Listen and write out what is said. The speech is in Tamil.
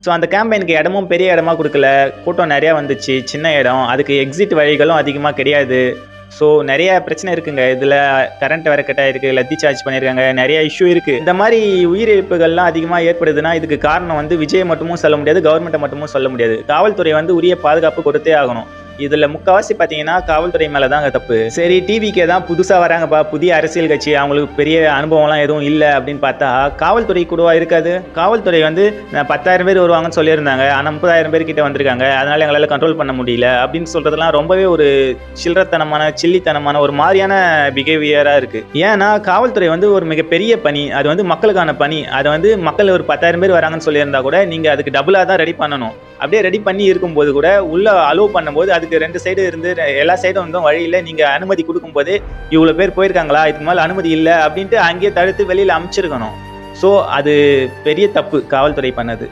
ஸோ அந்த கேம்பெயினுக்கு இடமும் பெரிய இடமா குடுக்கல. கூட்டம் நெறையா வந்துச்சு. சின்ன இடம். அதுக்கு எக்ஸிட் வழிகளும் அதிகமா கிடையாது. ஸோ நெறைய பிரச்சனை இருக்குங்க. இதில கரண்ட் வேற கட் ஆயிருக்கு. லத்தி சார்ஜ் பண்ணியிருக்காங்க. நெறைய இஷ்யூ இருக்கு. இந்த மாரி உயிரிழப்புகள்லாம் அதிகமா ஏற்படுதுன்னா, இதுக்கு காரணம் வந்து விஜய மட்டுமும் சொல்ல முடியாது. கவர்மெண்ட்ட மட்டுமும் சொல்ல முடியாது. காவல்துறை வந்து உரிய பாதுகாப்பு கொடுத்தே ஆகணும். இதுல முக்காவாசி பார்த்தீங்கன்னா, காவல்துறை மேல தாங்க தப்பு. சரி டிவிகே தான் புதுசா வராங்கப்பா, புதிய அரசியல் கட்சி, அவங்களுக்கு பெரிய அனுபவம்லாம் எதுவும் இல்ல அப்படின்னு பார்த்தா, காவல்துறை கூடவா இருக்காது? காவல்துறை வந்து 10,000 பேர் வருவாங்கன்னு சொல்லியிருந்தாங்க. ஆனா 30,000 பேர் கிட்ட வந்திருக்காங்க. அதனால எங்களால கண்ட்ரோல் பண்ண முடியல அப்படின்னு சொல்றதெல்லாம் ரொம்பவே ஒரு சில்லறத்தனமான, சில்லித்தனமான ஒரு மாரியான பிஹேவியரா இருக்கு. ஏன்னா காவல்துறை வந்து ஒரு மிகப்பெரிய பணி. அது வந்து மக்களுக்கான பணி. அது வந்து மக்கள் ஒரு 10,000 பேர் வராங்கன்னு சொல்லியிருந்தா கூட, நீங்க அதுக்கு டபுளா தான் ரெடி பண்ணணும். அப்படியே ரெடி பண்ணி இருக்கும்போது கூட உள்ள அலோவ் பண்ணும்போது அதுக்கு 2 சைடு இருந்து எல்லா சைடும் வந்து வழியில நீங்க அனுமதி கொடுக்கும்போது இவ்வளவு பேர் போயிருக்காங்களா, இதுக்கு மேல அனுமதி இல்ல அப்படின்ட்டு அங்கேயே தடுத்து வெளியில அனுப்பிச்சிருக்கணும். சோ அது பெரிய தப்பு காவல்துறை பண்ணது.